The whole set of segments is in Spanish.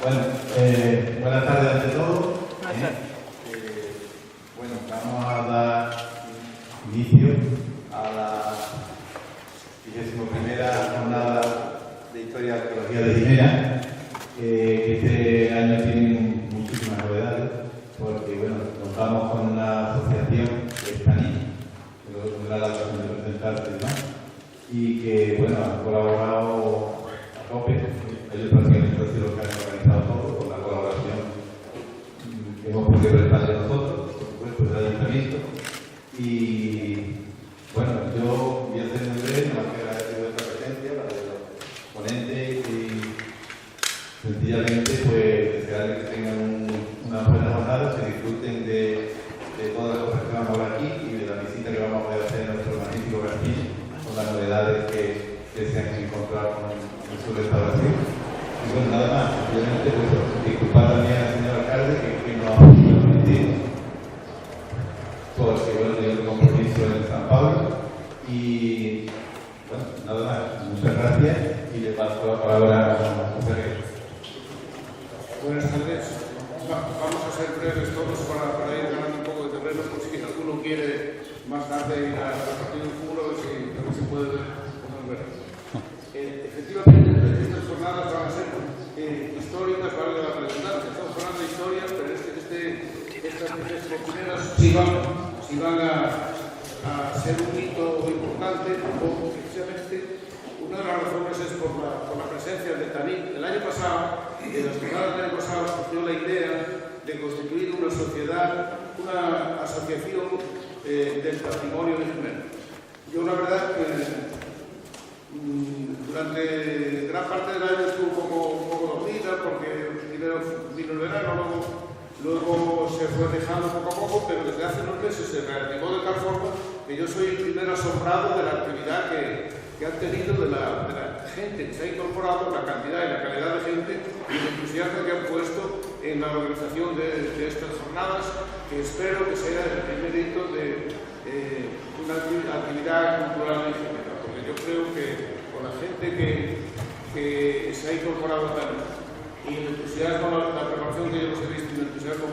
Bueno, buenas tardes ante todo. Bueno, vamos a dar inicio a la 21ª jornada de Historia y Arqueología de Jimena, que este año tiene muchísimas novedades, porque bueno, contamos con una asociación que es TANI, que lo tendrá la ocasión de presentarse, ¿no? Y que bueno, han colaborado a tope. Ellos prácticamente han sido los que han organizado todo, con la colaboración que hemos podido prestarle nosotros, por supuesto, del ayuntamiento. Y bueno, yo voy a hacer muy breve, más que agradecer vuestra presencia, la de los ponentes, y sencillamente pues desearles que tengan una buena jornada, que disfruten de todas las cosas que vamos a ver aquí y de la visita que vamos a poder hacer a nuestro magnífico castillo, con las novedades que se han encontrado en su restauración. Y bueno, nada más, obviamente, pues, disculpar también al señor alcalde que nos ha permitido, porque bueno, tenía un compromiso en San Pablo. Y bueno, nada más, muchas gracias y le paso la palabra a José Reyes. Buenas tardes. Vamos a ser breves todos para ir ganando un poco de terreno, por si alguno quiere más tarde ir al partido de fútbol, a ver si puede ver. Efectivamente, estas jornadas van a ser históricas, vale la redundancia. Estamos hablando de historia, pero estas primeras sí van a ser un hito importante, porque precisamente una de las razones es por la presencia de TANI. El año pasado, en las jornadas del año pasado, surgió la idea de constituir una sociedad, una asociación del patrimonio de Jimena. Yo la verdad que durante gran parte del año estuve un poco dormida, porque primero vino el verano, luego se fue dejando poco a poco, pero desde hace unos meses se reactivó de tal forma que yo soy el primer asombrado de la actividad que han tenido, de la gente que se ha incorporado, la cantidad y la calidad de gente y el entusiasmo que han puesto en la organización de estas jornadas, que espero que sea el primer hito de una actividad cultural en general. Yo creo que con la gente que se ha incorporado también y el entusiasmo, la preparación que yo los he visto y el entusiasmo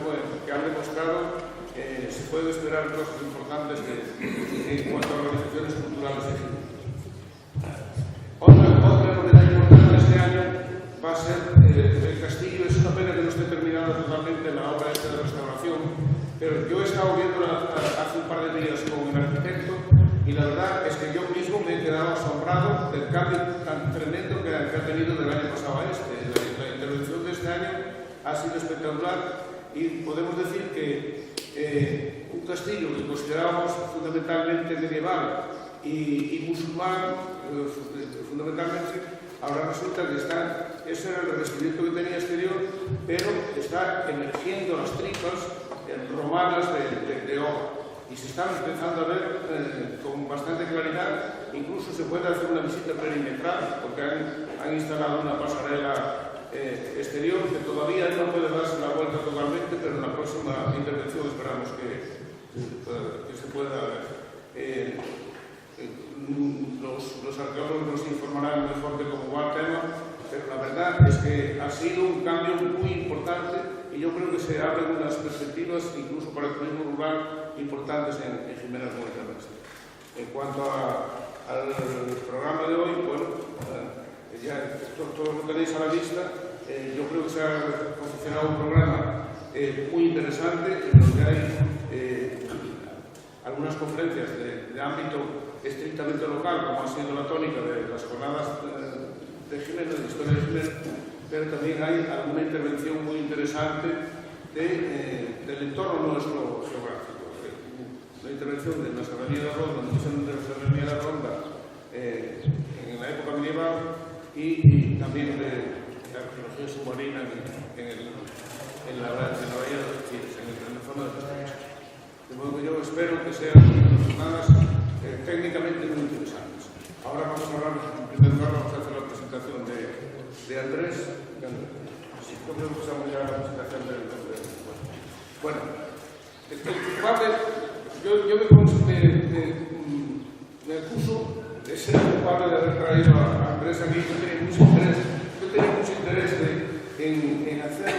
que han demostrado, se puede esperar cosas importantes en cuanto a organizaciones culturales de Jimena. Otra novedad importante este año va a ser el castillo. Es una pena que no esté terminada totalmente la obra esta de restauración, pero yo he estado viéndola hace un par de días con el arquitecto. Y la verdad es que yo mismo me he quedado asombrado del cambio tan tremendo que ha tenido del año pasado a este. La intervención de este año ha sido espectacular y podemos decir que un castillo que considerábamos fundamentalmente medieval y musulmán, fundamentalmente, ahora resulta que ese era el revestimiento que tenía exterior, pero está emergiendo las tripas romanas de oro. Y se están empezando a ver con bastante claridad. Incluso se puede hacer una visita perimetral, porque han instalado una pasarela exterior que todavía no puede darse la vuelta totalmente, pero en la próxima intervención esperamos que se pueda ver. Los arqueólogos nos informarán mejor de cómo va el tema, pero la verdad es que ha sido un cambio muy importante y yo creo que se abren unas perspectivas incluso para el turismo rural importantes en Jimena como Terrestre. En cuanto al programa de hoy, bueno, ya todo lo tenéis a la vista. Yo creo que se ha confeccionado un programa muy interesante en donde hay algunas conferencias de ámbito estrictamente local, como ha sido la tónica de las jornadas de Jimena, de historia de Jimena, pero también hay alguna intervención muy interesante del entorno nuestro geográfico. La intervención de la Serranía de Ronda, de la Serranía de Ronda en la época medieval y también de la arqueología submarina en la bahía de los Chiles, en la zona de Castellón. De modo que yo espero que sean jornadas técnicamente muy interesantes. Ahora vamos a hablar, en primer lugar, vamos a hacer la presentación de Andrés. Así que empezamos ya la presentación de Andrés. Bueno, el culpable, yo me acuso de ser culpable de haber traído a Andrés aquí. Yo tenía mucho interés en hacer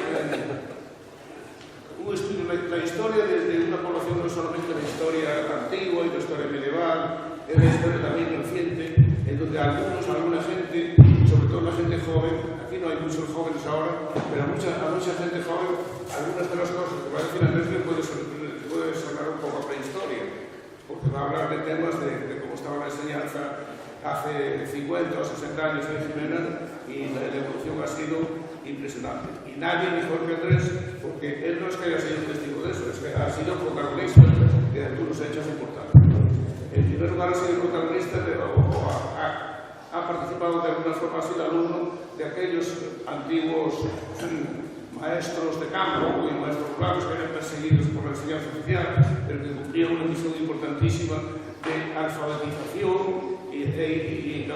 un estudio de la historia desde una población, no solamente la historia antigua y la historia medieval, es la historia también reciente, en donde alguna gente, sobre todo la gente joven, aquí no hay muchos jóvenes ahora, pero a mucha gente joven, algunas de las cosas que va a decir Andrés le puede sonar un poco a prehistoria, porque va a hablar de temas de cómo estaba la enseñanza hace 50 o 60 años en Jimena, y la evolución ha sido impresionante. Y nadie mejor que Andrés, porque él no es que haya sido testigo de eso, es que ha sido protagonista de algunos hechos importantes. En primer lugar, ha sido protagonista, ha participado de alguna forma, ha sido alumno de aquellos antiguos maestros de campo y maestros rurales que eran perseguidos por la enseñanza oficial, pero que cumplían una misión importantísima de alfabetización y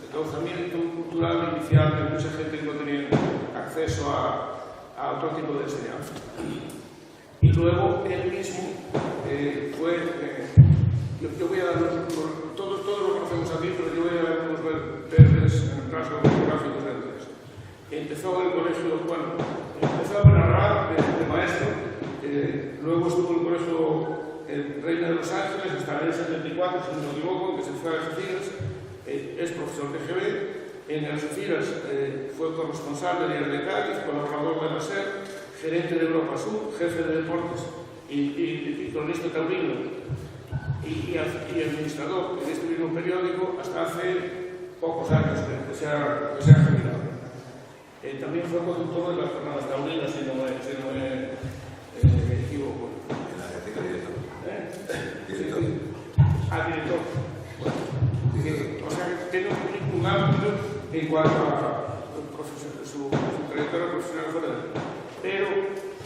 encauzamiento cultural inicial de mucha gente que no tenía acceso a otro tipo de enseñanza. Y luego él mismo yo voy a dar todos lo conocemos aquí, pero yo voy a dar unos breves rasgos biográficos de Andrés. Empezó en el colegio, empezó a narrar de maestro, luego estuvo en el colegio Reina de los Ángeles hasta el 74, si no me equivoco, que se fue a Algeciras. Es profesor de GB, en Algeciras fue corresponsal del Diario de Cádiz, colaborador de la SER, gerente de Europa Sur, jefe de deportes y cronista taurino y administrador en este mismo periódico hasta hace pocos años que se ha jubilado. También fue conductor de las jornadas taurinas, si no me equivoco. Director. Director. O sea, que tiene un currículum amplio en cuanto a su trayectoria profesional fuera de él. Pero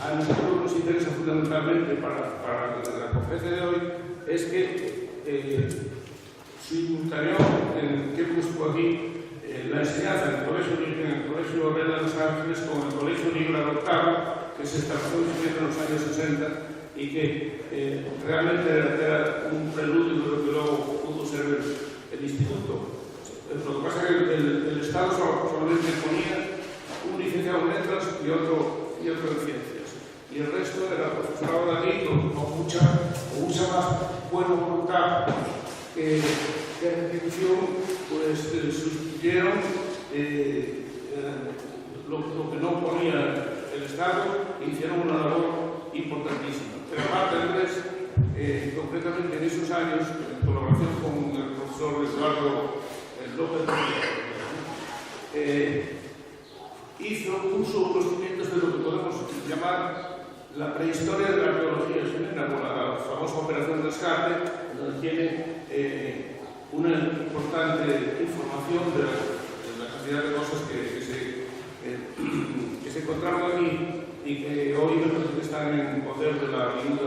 a nosotros nos interesa fundamentalmente para la conferencia de hoy es que simultaneó que he puesto aquí la enseñanza en el colegio Reina de los Ángeles con el colegio Libre Adoptado, que se estableció en los años 60 y que realmente era un preludio de lo que luego pudo ser el instituto. Lo que pasa es que el Estado solamente ponía un licenciado en letras y otro en ciencias. Y el resto era profesorado de allí con mucha más buena voluntad que institución, pues sustituyeron lo que no ponía el Estado e hicieron una labor importantísima. Pero aparte, Andrés, concretamente en esos años, en colaboración con el profesor Eduardo López, hizo uso de los cimientos de lo que podemos llamar la prehistoria de la arqueología chilena, con la famosa Operación Rescate, donde tiene una importante información de la cantidad de cosas que se encontraron aquí y que hoy me parece que están en poder de la ayuda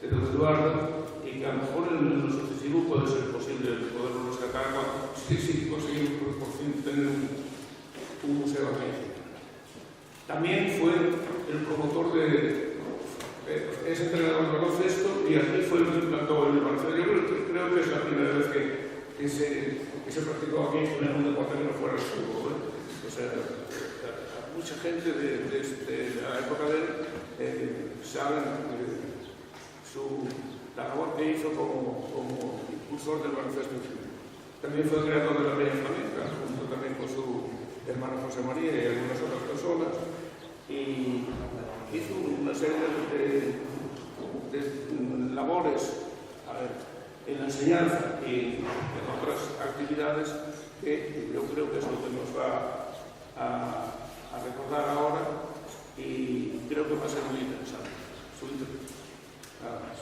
de don Eduardo, y que a lo mejor en lo sucesivo puede ser posible poderlo rescatar si conseguimos por fin tener un museo aquí. También fue el promotor es entrenador de baloncesto y aquí fue el que implantó el baloncesto. Yo creo que es la primera vez que se practicó aquí en un deporte que no fuera el fútbol. O sea, mucha gente de la época de él saben la labor que hizo como impulsor del baloncesto en Chile. También fue creador de la Peña Flamenca, junto también con su hermano José María y algunas otras personas, y hizo una serie de labores en la enseñanza y en otras actividades que yo creo que es lo que nos va a recordar ahora, y creo que va a ser muy interesante su intervención. Nada más.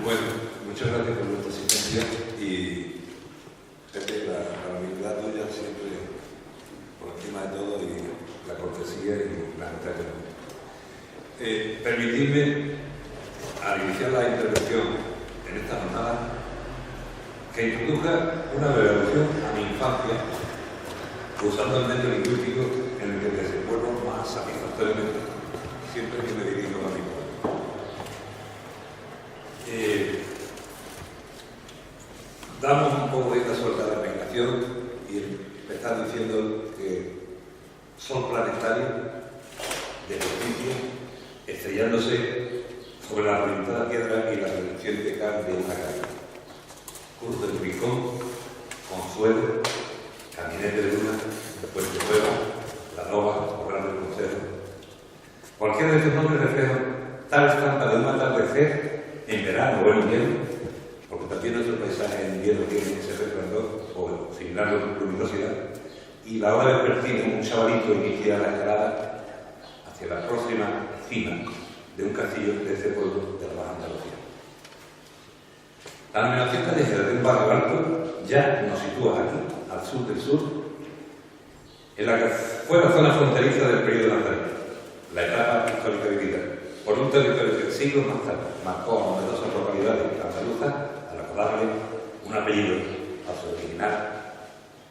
Bueno, muchas gracias por vuestra asistencia y la humildad tuya siempre por encima de todo, y la cortesía y la amistad que permitidme, al iniciar la intervención en esta jornada, que introduzca una breve alusión a mi infancia usando el método lingüístico en el que me desenvuelvo más satisfactoriamente siempre que me dirijo a mi pueblo. damos un poco de esta suelta de la imaginación y empezar diciendo que son planetarios de justicia estrellándose sobre la pintada piedra y la reluciente cal de una calle. Cruz del Ricón, Consuelo, Caminete de Luna, Puente Nueva, La Loba, Corral del Consejo. Cualquiera de estos nombres refleja tal estampa de un atardecer en verano o en invierno, porque también nuestro paisaje en invierno tiene ese resplandor o similar luminosidad, y la hora vespertina, un chavalito inicia la escalada hacia la próxima cima de un castillo de ese pueblo de la Baja Andalucía. La nominación callejera de un barrio alto ya nos sitúa aquí, al sur del sur, en la que fue la zona fronteriza del periodo nazarí, la etapa histórica vivida, por un territorio que siglos más tarde marcó a numerosas localidades andaluzas al darle un apellido a su original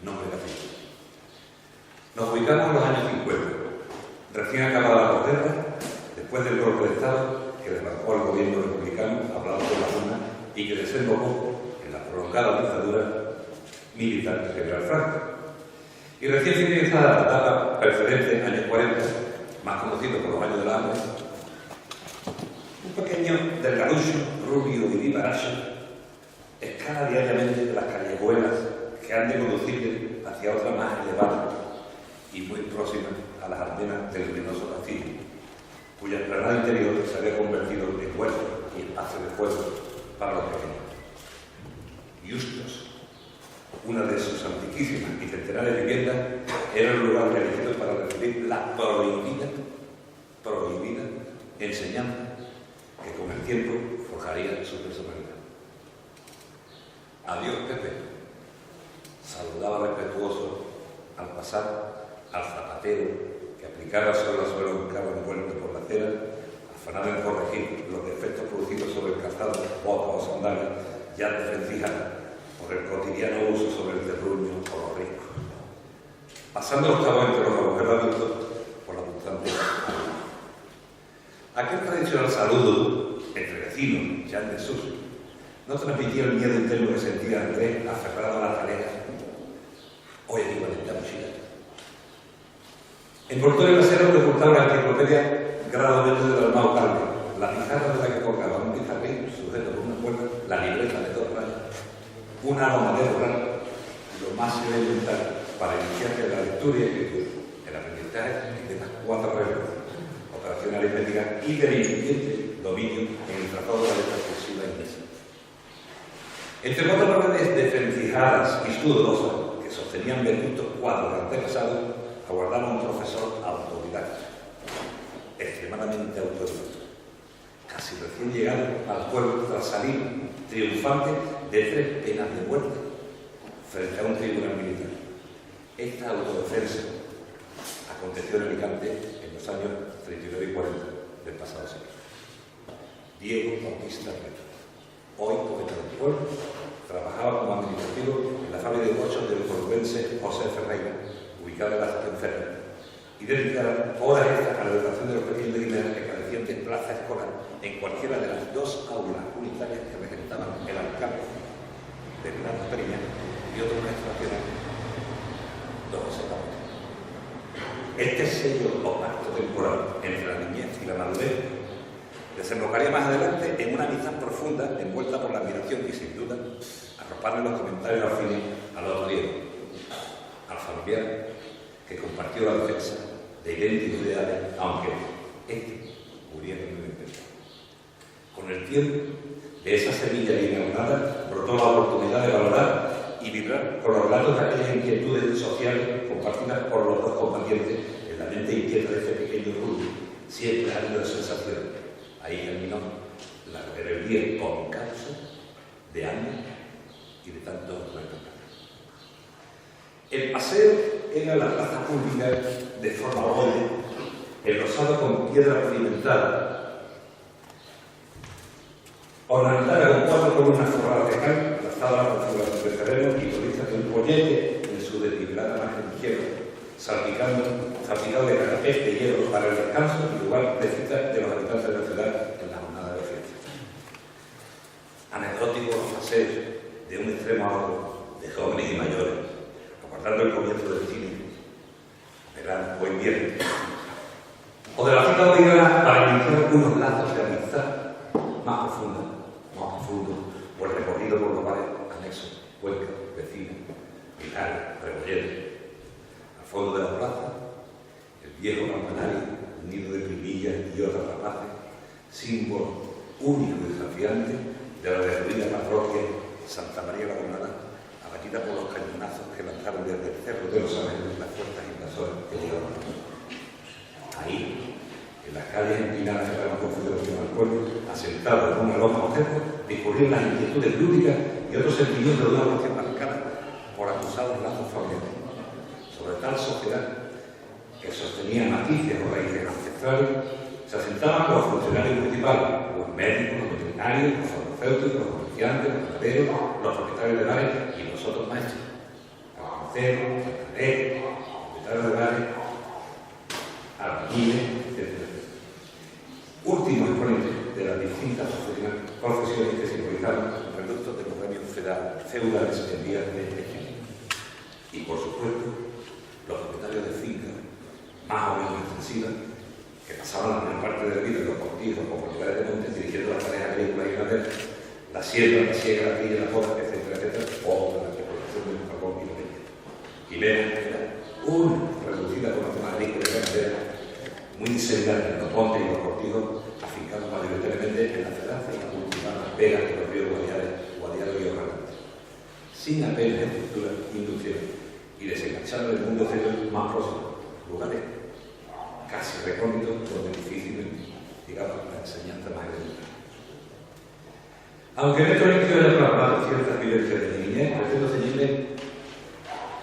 nombre de apellido. Nos ubicamos en los años 50, recién acabada la posguerra, después del golpe de Estado que desbancó al gobierno republicano hablado por la UNA y que desembocó en la prolongada dictadura militar de General Franco. Y recién finalizada la etapa precedente, años 40, más conocido por los años del hambre, un pequeño delgaducho, rubio y vivaracho escala diariamente de las callejuelas que han de conducirle hacia otra más elevada y muy próxima a las almenas del luminoso castillo, cuya explanada interior se había convertido en huerto y espacio de juego para los pequeños. Justos, una de sus antiquísimas y centenares viviendas, era el lugar elegido para recibir la prohibida enseñanza que con el tiempo forjaría su personalidad. Adiós, Pepe, saludaba respetuoso al pasar al zapatero que aplicaba sobre la suela un cabo envuelto por la cera, afanado en corregir los defectos producidos sobre el calzado, botas o sandalias ya desvencijadas por el cotidiano uso sobre el terruño o los riscos. Pasando los cabos entre los agujeros por la punzante. Aquel tradicional saludo entre vecinos, ya en desuso, no transmitía el miedo interno que sentía Andrés aferrado a la tarea. Hoy equivalente a mochila. Envoltorio en la acera donde ocultaba la enciclopedia Grado Medio del Armado Calvo, la pizarra de la que colgaba un pizarrín sujeto por una cuerda, la libreta de 2 rayas, un aroma de rural, lo más elemental para iniciarse la lectura y escritura, el aprendizaje de las 4 reglas, operación aritmética y del incipiente dominio en el tratado de la letra cursiva inglesa. Entre 4 paredes desvencijadas y sudorosas que sostenían vetustos cuadros de antepasados, aguardaba un profesor autodidacta, extremadamente autodidacta, casi recién llegado al pueblo tras salir triunfante de 3 penas de muerte frente a un tribunal militar. Esta autodefensa aconteció en Alicante en los años 39 y 40 del pasado siglo. Diego Bautista Reto, hoy poeta del pueblo, trabajaba como administrativo en la fábrica de coches del cordobense José Ferreira, ubicada en la estación Ferrer, y dedicada horas extras a la educación de los pequeños de Guinea que carecían de plaza escolar en cualquiera de las 2 aulas unitarias que regentaban el alcalde de Gran Peña y otro maestro nacional, don José Capote. Este sello o pacto temporal entre la niñez y la madurez desembocaría más adelante en una amistad profunda envuelta por la admiración y sin duda arroparle los comentarios afines al otro Diego, al familiar que compartió la defensa de idénticos ideales, aunque este muriera en un imperio. Con el tiempo, de esa semilla bien aunada brotó la oportunidad de valorar y vibrar con los relatos de aquellas inquietudes sociales compartidas por los 2 combatientes en la mente inquieta de ese pequeño rubio, siempre ávido de sensación. Ahí terminó la rebeldía con causa de años y de tantos retos. El paseo era la plaza pública de forma ovoide, enlosado con piedra pavimentada, ornamentada con 4 columnas forradas de cal, lanzadas con figuras de terreno y provistas de un pollete en su desnivelada margen izquierda, salpicado de canapés de hierro para el descanso y lugar de cita de los habitantes de la ciudad en la jornada de fiesta. Anecdóticos los paseos de un extremo a otro, de jóvenes y mayores, aguardando el comienzo del cine, verano o invierno, o de la cita obligada para iniciar unos lazos de amistad más profundos, o el recorrido por los bares anexos, Cuenca, Vecina, Pilar, Rebolledo. Al fondo de la plaza, el viejo campanario, un nido de primillas y otras rapaces, símbolo único y desafiante de la derruida parroquia Santa María la Colorada, abatida por los cañonazos que lanzaron desde el Cerro de los Ángeles las fuerzas invasoras que llegaron a nosotros. Ahí, en las calles empinadas que daban confederación al pueblo, asentado en una loma o cerro, discurrían las inquietudes lúdicas y otros sentimientos de una relación marcada por acusados lazos familiares. Sobre tal sociedad que sostenía matices o raíces ancestrales, se asentaban los funcionarios municipales, los médicos, los veterinarios, los farmacéuticos, los comerciantes, los ganaderos, los propietarios de bares y nosotros maestros, almaceros, mercaderes, propietarios de bares, albañiles, etc. Últimos exponentes de las distintas profesiones que simbolizaban los reductos de los gremios feudales en vías de elección. Y, por supuesto, los propietarios de fincas, más o menos extensivas, que pasaban la mayor parte de la vida en los cortijos o por lugares de monte dirigiendo las tareas agrícolas y ganaderas, la siembra, la siega, la trilla, la poda, etcétera, o la explotación del carbón y la leña. Y vemos que era una reducida formación agrícola y ganadera muy similar en los montes y los cortijos, afincados mayoritariamente en la cerraza y la cultivar las vegas de los ríos Guadiaro y Ojalante, sin apenas estructura industrial y desenganchado del mundo exterior más próximo, lugares casi recónditos donde difícilmente llegaba la enseñanza más elemental. Aunque en estos inicios haya plasmado ciertas vivencias de mi niñez, pretendo ceñirme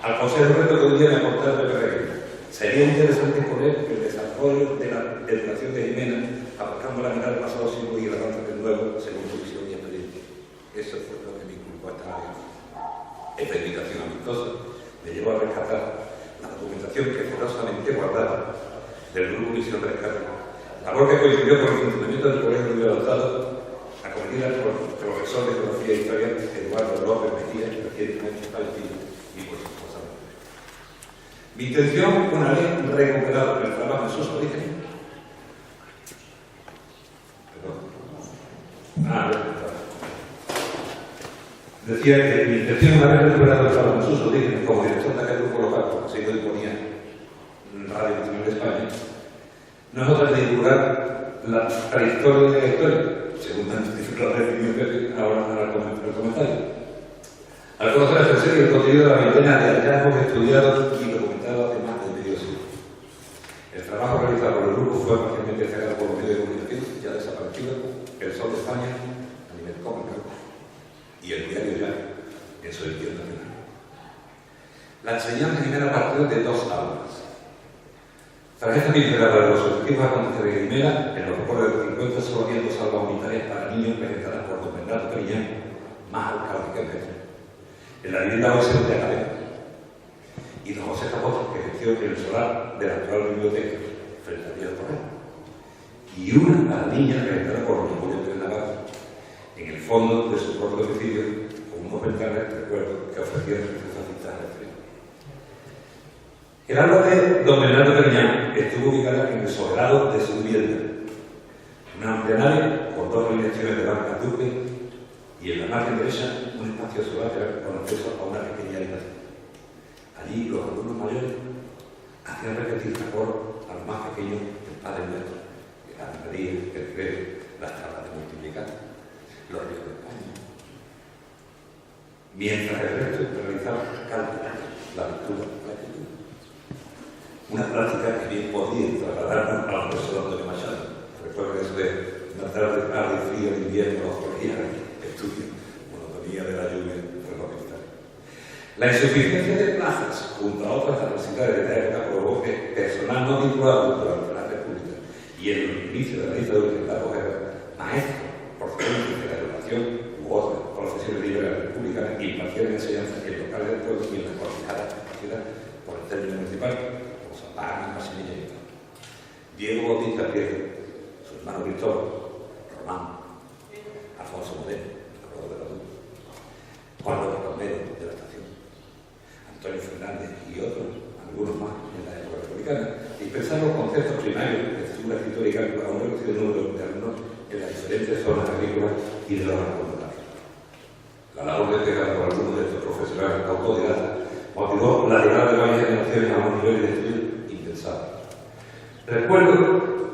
al consejo reto que un día me aportaba de Peregrino. Sería interesante poner el desarrollo de la educación de Jimena, aparcando la mirada del pasado siglo y el avance del nuevo, según su visión y experiencia. Eso fue lo que me inculcó a esta área. Esta invitación amistosa me llevó a rescatar la documentación que celosamente guardaba del Grupo Misión Rescate, labor que coincidió con el funcionamiento del Colegio de Adoptado, acogida por el profesor de Geografía e Historia Eduardo López Mejía, recientemente fallecido, y por su esposa. Mi intención, una vez recuperado el trabajo en sus orígenes, decía que mi intención, una vez recuperado el trabajo en sus orígenes, como director de aquel grupo local, se imponía Radio Nacional de España, no es otra que divulgar la prehistoria de la historia, según lo ha definido Pepe ahora en el comentario. Al conocer en serio el contenido de la veintena de hallazgos estudiados y documentados hace más de medio siglo. El trabajo realizado por el grupo fue parcialmente cerrado por los medios de comunicación ya desaparecidos, El Sol de España a nivel cómico y el diario Ya en su edición nacional. La enseñanza genera a partir de dos aulas. Tras esta pincelada de los objetivos acontecidos de Guimera, en los recuerdos del 50 solo había dos aulas unitarias para niños presentadas por don Bernardo Periñán, más alcalde que el jefe. En la vivienda OSD de Academia. Y don José Zapote, que ejerció en el solar de la actual biblioteca, frente al viejo correo. Y una para niñas presentada por don Julio Pérez Navarro, en el fondo de su propio domicilio, con unos ventanales de recuerdo que ofrecieron sus vistas al frío. El aula de don Bernardo Periñán estuvo ubicada en el sobrado de su vivienda, una amplia nave con dos alineaciones de bancas duque y en la margen derecha un espacio lateral con acceso a una pequeña habitación. Allí los alumnos mayores hacían repetir a coro a los más pequeños el Padre Nuestro, el Ave María, el Credo, las tablas de multiplicar, los ríos de España. Mientras el resto realizaba cálculos, la lectura, la escritura. Una práctica que bien podía trasladarnos a la profesora Antonio Machado. Recuerdo eso de una tarde fría de invierno, los colegiales, estudio, monotonía de la lluvia, ferroviaria. La insuficiencia de plazas, junto a otras adversidades de la época, provocó que personal no vinculado durante la República y en el inicio de la dictadura de la Guerra, maestros, procedentes de la educación u otras profesiones liberales republicanas impartieron enseñanza en locales del pueblo y en las coordinadas de la ciudad por el término municipal. Diego Bautista Prieto, su hermano Cristóbal, Román, Alfonso Moreno, de la Duque, Juan y de los voluntarios. La labor desplegada por algunos de estos profesionales autodidactas motivó la llegada de varias generaciones a un nivel de estudio impensable. Recuerdo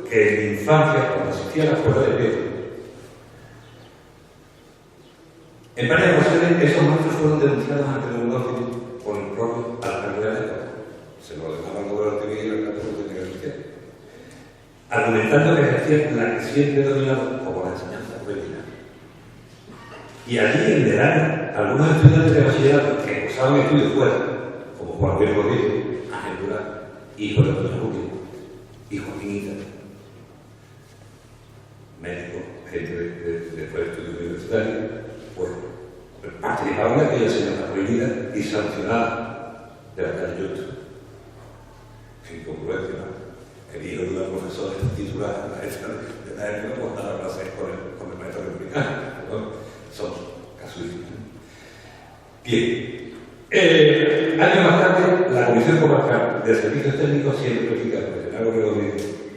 que en mi infancia, cuando asistía a la escuela de Pedro, en varias ocasiones esos maestros fueron denunciados ante el tribunal civil por el propio alcalde de la época. Se lo ordenaba el gobernador civil y el alcalde lo tenía que denunciar, argumentando que ejercían la que siempre he denominado como la enseñanza ordinaria. Y allí en verano, algunos estudiantes de bachillerato que cursaban estudios fuera, como Juan Luis Rodríguez, Ángel Durán, hijo de Antonio Julio, y Joaquín Ita, médico, gente de estudios universitarios, pues participaban de aquella enseñanza prohibida y sancionada de la calle Yuto. Sin congruencia, ¿no? El hijo de una profesora titular de la época pues daba clases con el maestro republicano. ¿No? Son casuísticas. Bien. Años más tarde, la Comisión Comarcal de Servicios Técnicos siempre critica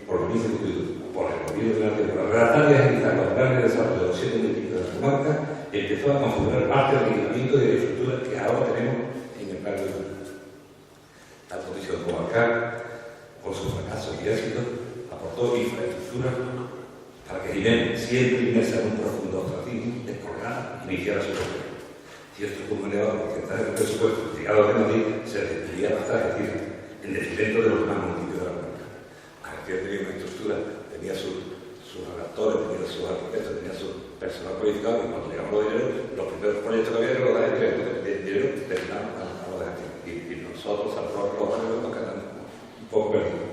por el Instituto, por el Gobierno de la Nación, por la redactar y agilizar los planes de desarrollo de los 7 municipios de la comarca, empezó a configurar parte del equipamiento y de infraestructura que ahora tenemos en el plan de la Comisión Comarcal, por sus fracasos y éxitos, aportó infraestructura para que Jiménez, siempre inmersa en un profundo ostracismo, descolgara y iniciara su proyecto. Si esto fue un elevado porcentaje del presupuesto llegado de Madrid, se desviaría bastante, es decir, en detrimento de los demás municipios de la comarca. García tenía una estructura, tenía sus redactores, tenía sus arquitectos, tenía su personal cualificado, y cuando llegamos los dineros, los primeros proyectos que había eran los de dinero destinados a los de García. Y nosotros, a los barrios, nos quedamos un poco perdidos.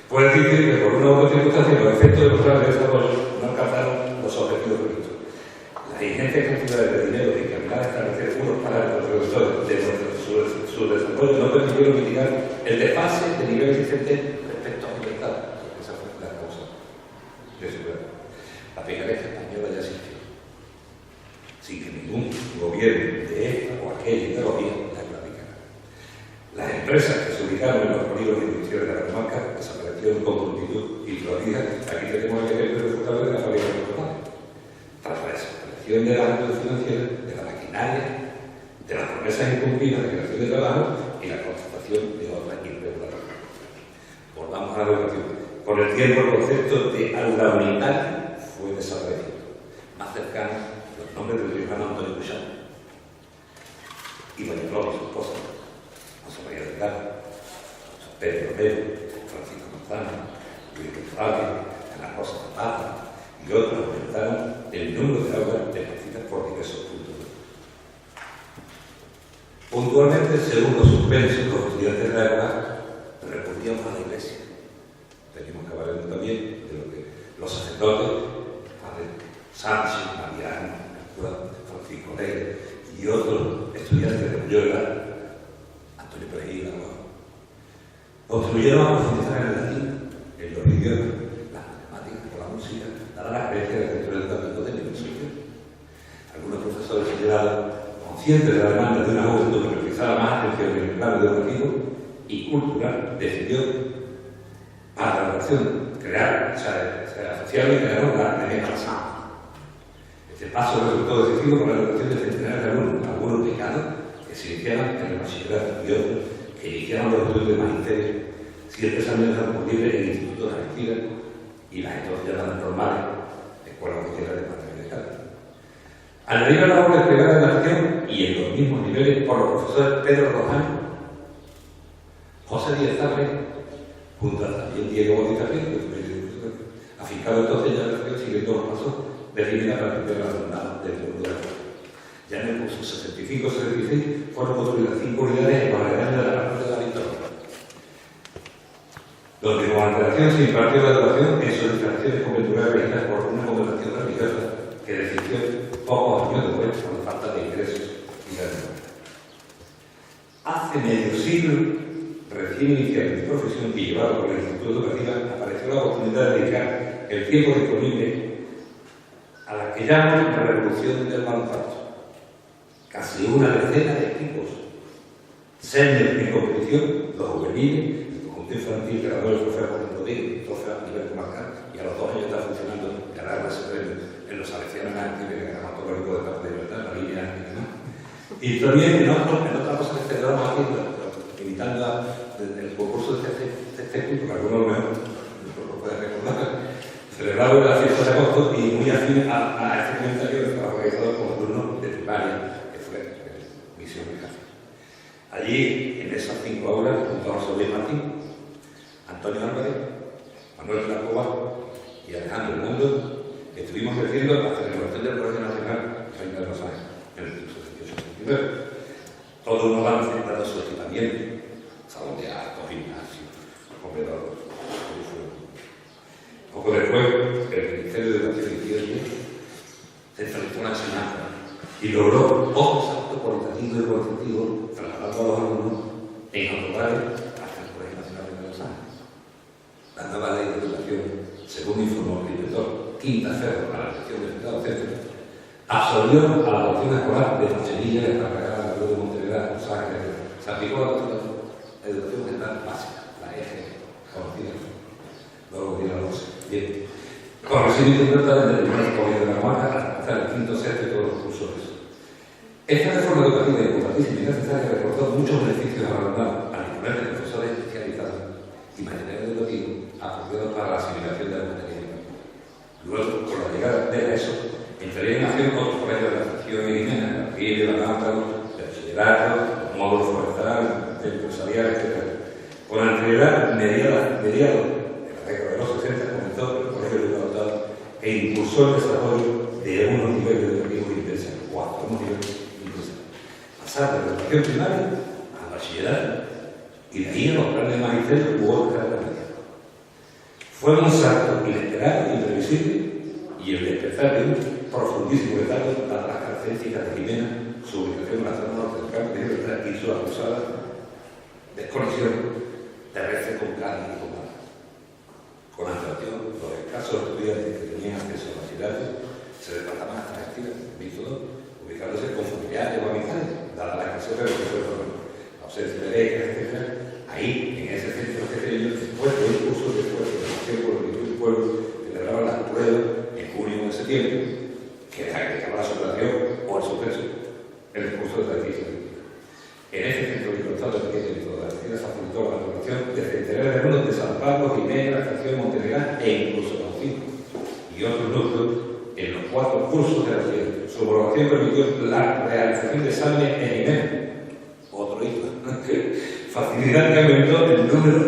Puede decir que por una u otra circunstancia los efectos de los planes de desarrollo no alcanzaron los objetivos previstos. Las exigencias cantidades de dinero que encaminaban a establecer unos parámetros de su desarrollo no permitieron mitigar el desfase de nivel existente respecto a los estados. Esa fue la causa de su guerra. La picaresca española ya existió, sin que ningún gobierno de esta o aquella ideología la platicara. Las empresas que se ubicaron en los polígonos industriales de la comarca desaparecieron con prontitud y todavía aquí tenemos el ejemplo refutable de la fábrica de Portugal. Tras la desaparición de las ayudas financieras, de la maquinaria, de las promesas incumplidas de creación de trabajo y la constatación de otras irregularidades. Volvamos a la educación. Con el tiempo el concepto de aula unitaria fue desaparecido. Más cercano los nombres del riojano Antonio Cuchán y María Flor, su esposa, José María Delgado, Pedro Romero, Francisco Manzano, Luis González, Ana Rosa Zapata y otros aumentaron el número de aulas esparcidas por diversos puntos. Puntualmente, según los suspensos, los estudiantes de la época recurríamos a la iglesia. Teníamos que hablar también de lo que los sacerdotes, Padre Sánchez, Mariano, Francisco Rey y otros estudiantes de mayor edad, Antonio Perejil, construyeron a profundizar en el latín, en los idiomas, las matemáticas, por la música, dada la creencia del centro educativo de nivel superior. Algunos profesores señalados, conscientes de la demanda de una juventud que priorizaba más atención en el plano educativo y cultural, decidió para la educación crear, asociaron y crearon la Academia Palazán. Este paso resultó decisivo para la educación de centenares de alumnos, algunos becados que se iniciaban en el bachillerato y otros que iniciaron los estudios de magisterio, siempre se han dejado disponibles en institutos de Argentina y las entonces llamadas normales, escuelas oficiales de materia de cálculo. Añadir a la labor desplegada en la región y en los mismos niveles por los profesores Pedro Rojano, José Díaz Zabre, junto a también Diego Bautista Prieto, afincado entonces ya en la región, siguiendo los pasos de Rivera para que la jornada del mundo de la región. Ya en el curso 65-66 fueron construidas 5 unidades en Guadalajara de la parte de la Victoria, donde como alteración se impartió la educación en sus instalaciones conventuales realizadas por una congregación religiosa que desistió pocos años después por la falta de ingresos y de demanda. Hace medio siglo, recién iniciado mi profesión y llevado por el Instituto Educativo, apareció la oportunidad de dedicar el tiempo disponible a la que llaman la revolución del manufacto. Casi una decena de equipos, senior en competición, los juveniles, conjunto infantil ganador del trofeo Corriendo Bien, trofeo a nivel comarcal, y a los 2 años está funcionando, ganar ese premio en los salesianos ángeles, que ganamos todo el equipo de Campo de Libertad, la línea ángeles. Y también en otra cosa que celebramos aquí, imitando el concurso de este punto, que algunos lo pueden recordar, celebrado en la fiesta de agosto y muy afín a este comentario que estaba organizado por alumnos de primaria, que fue Misión Mecánica. Allí, en esas 5 aulas, junto a José Luis Martín, Antonio Álvarez, Manuel Placova y Alejandro Hernández, estuvimos haciendo la celebración del Colegio Nacional Reina de los Ángeles en el curso 78-79. Todo un avance dado su equipamiento, salón de actos, gimnasio, comedor. Poco después, el Ministerio de Educación y Ciencia centralizó la enseñanza y logró otro salto cualitativo y cuantitativo, trasladando a los alumnos en autocares hasta el Colegio Nacional de los Ángeles. La nueva ley de educación, según informó el director Quinta Ferro a la dirección del Estado Centro, absorbió a la adopción escolar de Sevilla, de Carragán, de Montevideo, Los Ángeles. Se aplicó a la educación general básica, la EGE, conocida. Luego viene la 12. Bien. Con recibido libertad desde el primer colegio de la comarca hasta el quinto, sexto y todos los cursos. Esta reforma educativa importantísima y necesaria reportó muchos beneficios al alumnado al disponer de profesores especializados y material educativo apropiados para la asimilación de la materia. Luego, con la llegada de ESO, entraría en acción otros colegios de la sección Irimena, la Ríe de la Náufrago, de bachillerato, los módulos forestales, empresarial, etc. Con anterioridad mediados de la década de los 60 comenzó el Colegio de Adoptados e impulsó el desarrollo de unos niveles educativos intensos, unos niveles intensos. Pasar de la educación primaria al bachillerato y de ahí a los planes de magisterio u otras carreras medias. Fue un salto inesperado e imprevisible y el despertar de un profundísimo detalle para las características de Jimena, su ubicación en la zona norte del Campo de Libertad y su acusada desconexión terrestre con Cádiz y con Málaga. Con antelación, los escasos estudiantes que tenían acceso a la ciudad se desplazaban hasta la esquina del Víctor, ubicándose con familiares o amistades, dada la escasez de los recursos, la ausencia de becas, etc. Ahí, en ese centro pequeño, después de un curso de esfuerzo de acción por el pueblo, celebraban las pruebas en junio o en septiembre, que dejaba la superación o el suspenso en el curso de tradición. En ese centro libertado de pequeño y toda la ciudad se facilitó la colaboración de centenares de alumnos de San Pablo, Jimena, la estación Montevideo e incluso Naucino y otros núcleos en los 4 cursos de la ciudad. Su homologación permitió la realización de exámenes en Jimena, otro hito, facilidad que aumentó el número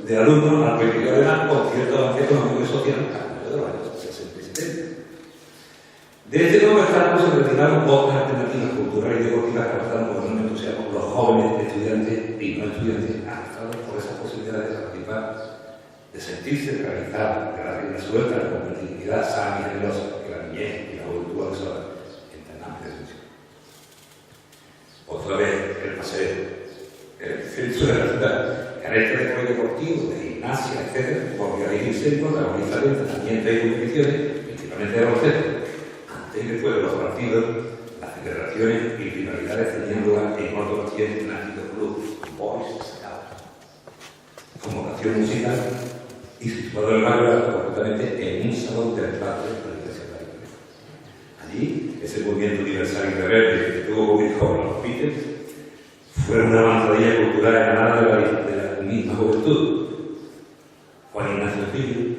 de alumnos al permitir además con cierto avance económico y social a lo largo de los años 60 y 70. De este nuevo estado se retiraron otras alternativas culturales y deportivas que aportaron con un entusiasmo los jóvenes estudiantes y no estudiantes afectados por esas posibilidades de participar, de sentirse realizados, de la rienda suelta, de la competitividad sana y generosa que la niñez y la juventud adolescente entendamos de atención. Otra vez el paseo, el centro de la ciudad, carente de juego deportivo, de gimnasia, etc., porque hay centros de organizar entrenamientos y competiciones, principalmente de baloncesto. Y después de los partidos, las celebraciones y rivalidades tenían lugar en otro bachiller en ámbito club, boys, scouts. Convocación musical y situado el barrio completamente en un salón del patio de la iglesia de la iglesia. Allí, ese movimiento universal y rebelde que tuvo público con los Beatles fue una avanzadilla cultural emanada de la misma juventud. Juan Ignacio Filio,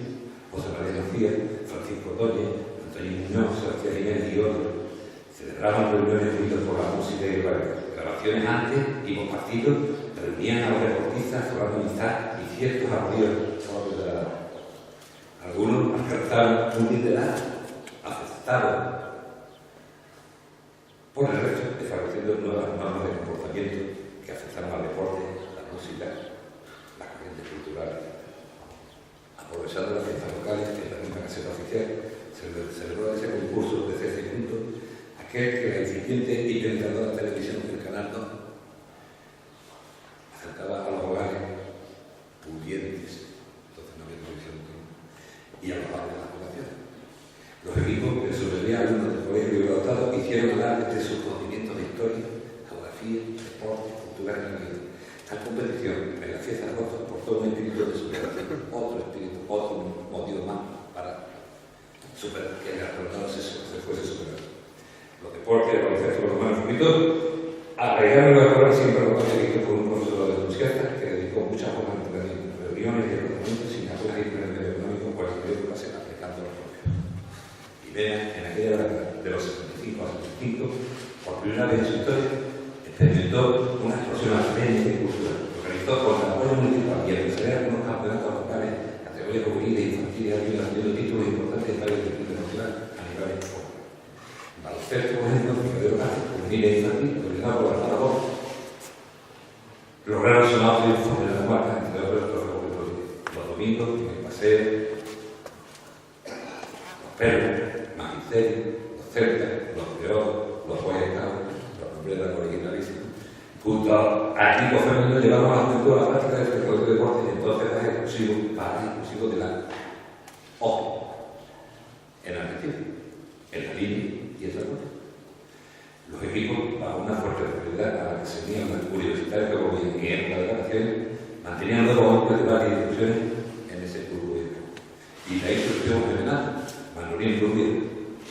José María García, Francisco Otoño, Muñoz, Sebastián Jiménez y otros celebraban reuniones unidas por la música y las grabaciones antes y por partidos, reunían a los deportistas, formando amistad y ciertos arroyos propios de la edad. Algunos alcanzaron un liderazgo aceptado por el resto, estableciendo nuevas normas de comportamiento que afectaron al deporte, la música, las corrientes culturales. Aprovechando las fiestas locales, en la misma caseta oficial, se celebró ese concurso de CC Punto, aquel que la incipiente y tentadora televisión del Canal 2 acercaba a los hogares pudientes, entonces no había televisión, y a los padres de la población. Los equipos que sobrevivían alumnos del colegio de adoptados hicieron hablar de sus conocimientos de historia, geografía, deporte, cultura y religión. Esta competición en la fiesta de agosto aportó un espíritu de superación, otro motivo más para superar, que el resultado se fuese superado. Los deportes, el baloncesto, los humanos, un poquito, arraigaron la escuela siempre lo conseguido por un profesor de entusiasta que dedicó muchas horas a reuniones y reconocimientos sin apenas ir en el medio económico por el medio de clase aplicando los propios. Y vean, en aquella época de los 65 a 75, por primera vez en su historia, experimentó una explosión académica y cultural. Organizó con el apoyo municipal y empresarial unos campeonatos locales, categorías juveniles e infantiles, habiendo títulos importantes en varios circuitos nacionales a nivel expo. Baloncesto, por ejemplo, Brigadier Local, juvenil e infantil, coordinado por la Zaragoza, lograron sonados triunfos de la comarca, entre otros trofeos de los domingos, en el paseo, los perros, magisterio, los celtas, los teólogos, los boy scouts, los nombres de la originalísima. Junto a equipos femeninos llevamos a la juventud a la práctica del recorrido de deporte y entonces es exclusivo de la OCE en Argentina, en la línea y en Zaragoza. Los equipos, bajo una fuerte prioridad a la que se unían las universitarios que volvían y en las vacaciones, mantenían luego amplios debates y discusiones en ese grupo. Y la instrucción general, Manolín Rubio,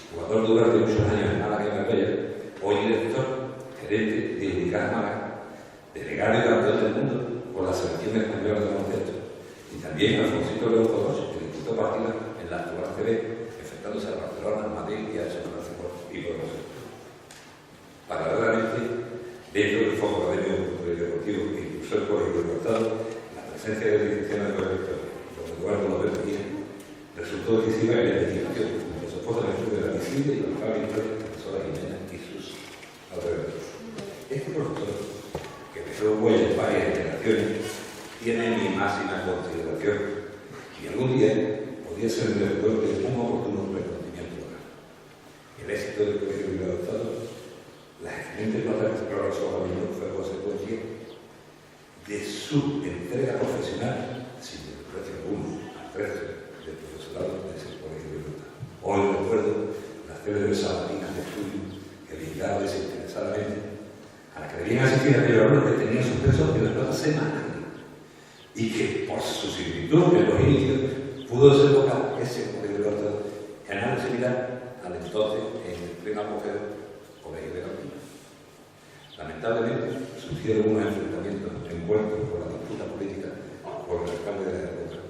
jugador durante muchos años en Málaga y Marbella, hoy director, gerente de Indicar Málaga, delegado y campeón del mundo por la selección española de baloncesto, y también Alfonsito León Codós, que disputó partidos en la actual CB, enfrentándose a Barcelona, Madrid y a San y por nosotros. Paralelamente, dentro del foco académico deportivo que impulsó el Colegio del Estado, la presencia de direcciones de rector, don Eduardo López Mejía, resultó decisiva en la investigación, como soporte del estudio de la visible y notable historia de la profesora Jimena y sus alrededores. Este profesor, que dejó huella en varias generaciones, tiene mi máxima consideración y algún día podría ser el recuerdo de un oportuno reconocimiento local. El éxito del Colegio del Estado, las excelentes notas que profesor Javino fue consecuencia de su entrega profesional, sin desprecio alguno, al resto del profesorado de ese Colegio del Estado. Hoy recuerdo las célebres sabatinas de estudio que brindaba desinteresadamente a la que debían asistir a aquellos alumnos que tenían suspensos en las notas semanales y que, por su similitud en los inicios, pudo desembocar ese Colegio del Estado en algo similar al entonces en el pleno apogeo Colegio de Campiña. Lamentablemente, surgieron unos enfrentamientos envueltos por la disputa política por el alcalde de la época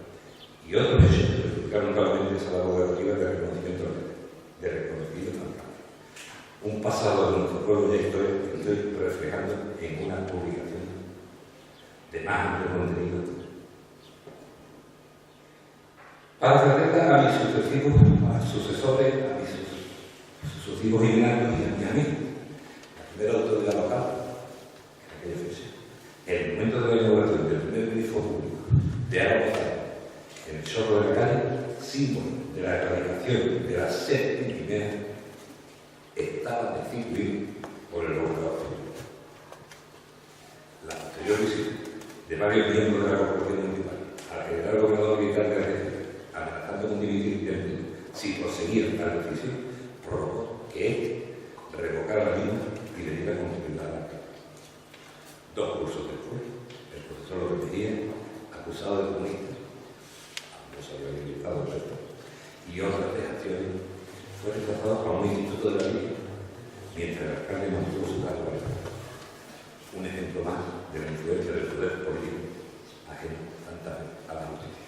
y otros hechos que perjudicaron claramente esa labor relativa de reconocimiento al cambio. Un pasado de nuestro pueblo ya histórico que estoy reflejando en una publicación de más amplio contenido. Para ofrecerla a mis sucesores, a mis sucesivos ingratos y a mis amigos, la primera autoridad local, en aquella fecha, el momento de la inauguración del primer grifo público de agua potable en el chorro de la calle, símbolo de la erradicación de la sed primera, estaba destituido por el gobernador. La posterior visita de varios miembros de la corporación municipal al general gobernador militar de Argentina, amenazando con dividir el mundo si proseguían al oficio, provocó que éste revocara la misma y le diera continuidad a la carta. 2 cursos después, el profesor López Mejía, acusado de comunista, no se había habilitado el resto, y otras acciones, fue rechazado a un instituto de la vida, mientras el alcalde mantuvo su cargo para el. Un ejemplo más de la influencia del poder político ajeno a la justicia.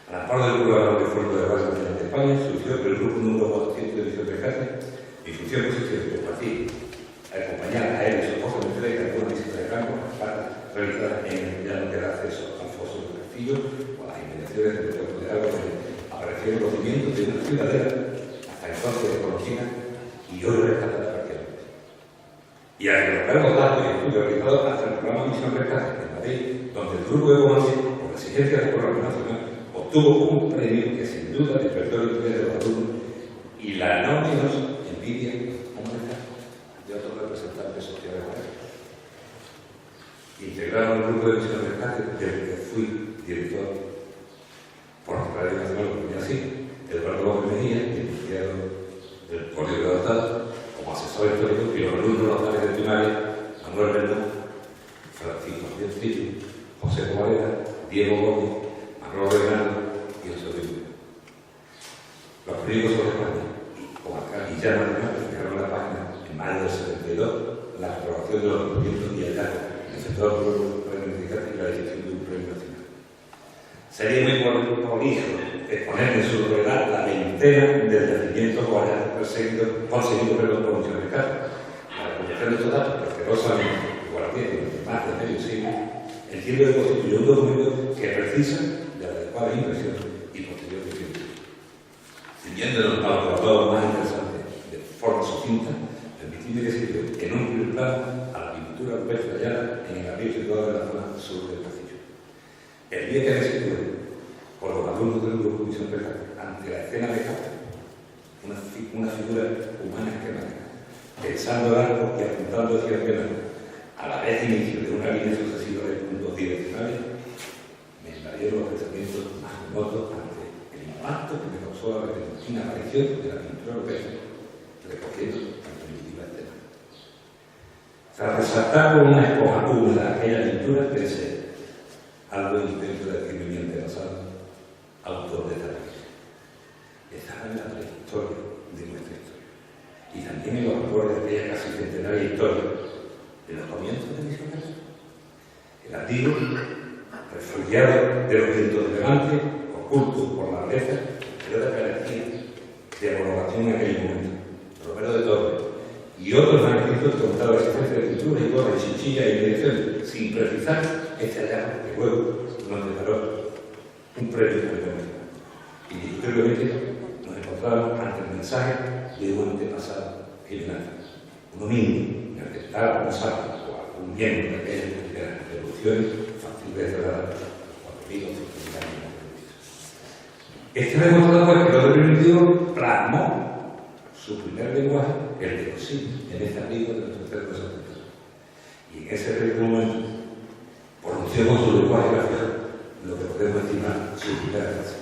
Al amparo del Grupo de Esfuerzo de la Base Nacional de España, surgió el grupo número 418 de Cáceres, y función posición del partido, a acompañar a él y su esposa de entrega de una visita de campo para realizar en el llano que da acceso al foso del castillo o a las inmediaciones del puerto de agua, donde apareció el conocimiento de una ciudadela hasta entonces desconocida y hoy rescatada parcialmente. Y al colocar los datos y estudios realizados hasta el programa Misión Rescate en Madrid, donde el grupo de Bonací, por la exigencia del programa nacional, obtuvo un premio que sin duda despertó el interés de los alumnos y la no menos envidia de otros representantes sociales. Integraron el grupo de Misión Rescate del que fui director por la Radio Nacional, como así, Eduardo López Mejía, licenciado del Colegio del Estado, como asesor histórico, y los alumnos locales de primaria, Manuel Bernal, Francisco Díaz Morera, Diego Gómez, Manolo Reynaldo y José Luis. Los periódicos sobre España y Comarcal y Llano además fijaron la página en mayo del 72 la aprobación de los documentos y hallazgos en el sector planificado y la decisión de un premio nacional. Sería muy prolijo exponer en su brevedad la veintena del yacimiento o hallazgos conseguido por muchos mercados. La recopilación de estos datos, receosamente guardados durante más de medio siglo, entiendo que constituye un documento que precisa de la adecuada impresión y posterior definición. Siguiéndonos a los tratados más interesantes de forma sucinta, permitidme que sirve en un primer plano a la pintura rupestre hallada en el abril situado en la zona sur del castillo. El día que me situé por los alumnos del grupo Comisión Pesca ante la escena de Castro, una figura humana esquemática, pensando largo y apuntando hacia el penal, a la vez inicio de una línea sucesiva de puntos direccionales, me invadieron los pensamientos más remotos ante el impacto que me causó la repentina aparición de la pintura europea, recogiendo tan primitiva escena. Tras resaltar con una esponja húmeda aquella pintura, pensé, algo intento de decirme mi antepasado, autor de esta película. Estaba en la prehistoria de nuestra historia y también en los autores de aquella casi centenaria historia de los comienzos de Misioneros. El antiguo, refugiado de los vientos de levante, oculto por la maleza, pero de carestía de homologación en aquel momento. Romero de Torres y otros manuscritos contaban la existencia de pinturas y gorras, chinchillas y direcciones, sin precisar este hallazgo que luego nos declaró un premio internacional. Indiscutiblemente nos encontramos ante el mensaje de un antepasado criminal, un dominio inaceptable, un sabio o algún miembro de aquellas primeras revoluciones fácil de declarar por amigos y años. Este demostrado fue que el primitivo plasmó su primer lenguaje, el de consigna, en este abrigo de nuestro centro de Santander. Y en ese momento pronunció con su lenguaje gráfico lo que podemos estimar su primera frase,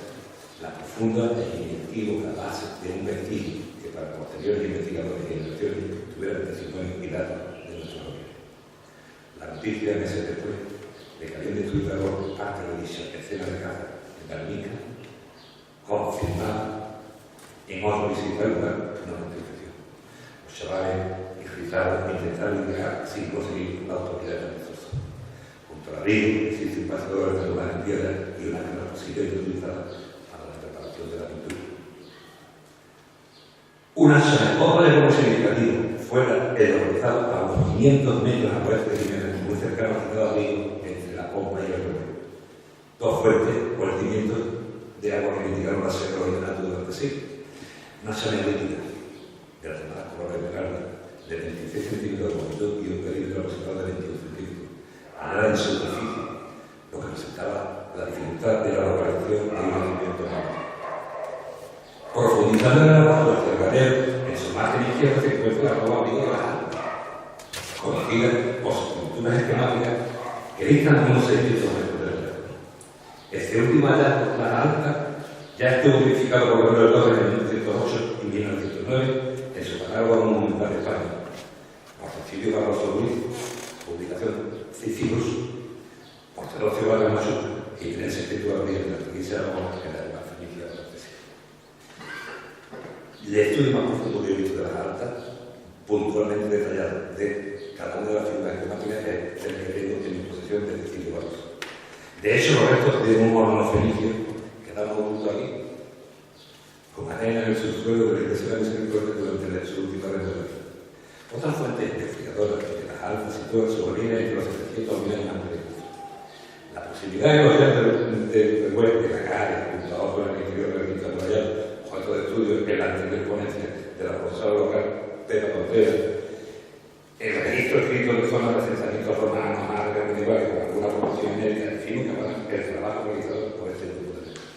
la profunda e inequívoca base de un vestigio que para posteriores investigadores y generaciones tuvieran testimonio y datos de nuestro gobierno. La noticia meses después de que habían destruido a bordo parte de dicha escena de caza en Guernica, confirmada en otro visible lugar, nos entristeció. Los chavales irritados intentaron llegar sin conseguir la autoridad de nuestros. Junto al abrigo existe un pasador de lugar en piedra y una cámara posiblemente utilizada para la preparación de la pintura. Una sarcófago de como significativo fuera el localizado a unos 500 metros a oeste de Jiménez, muy cercano al citado abrigo entre la pompa y el río. Dos fuertes vertimientos de agua que mitigaron la seca original durante siglos. Una zona elíptica de las llamadas colores de carga de 26 centímetros de longitud y un perímetro aproximado de 21 centímetros. A nada en superficie, lo que presentaba la dificultad de la localización de un movimiento marino. Profundizando en el agua, el cercadero, en su margen izquierda se encuentra la nueva abrigo de las Altas, conocida por sus pinturas esquemáticas que distan unos 600 metros del río. Este último hallazgo, las Altas, ya estuvo verificado por Romero de Torres en 1908 y 1909 en su catálogo monumental de España. Por Cecilio Barroso Luis, publicación Cicilus, por Terocio Vargas Machuca y Terense Escritura Gabriel de la provincia de Aragón en la Real Fenicia de la Tesis. El estudio más profundo que he visto de las Altas, puntualmente detallado de cada una de las figuras esquemáticas, es el que tengo en mi posesión de Cecilio Barroso. De hecho, los restos de un horno fenicio quedaron ocultos aquí, con arena en el subsuelo de la iglesia de Misericordia durante su última restauración. Otra fuente investigadora de las Altas sitúa su origen entre los 700 años antes de Cristo. La posibilidad de coger del web de la calle, junto a otro en el interior del Quinto Royal, objeto de estudio en la anterior ponencia de la profesora local Pepa Contreras, el registro escrito de zonas de asentamientos romanos, árabes, medievales, con alguna formación médica, define el trabajo realizado por este grupo de personas.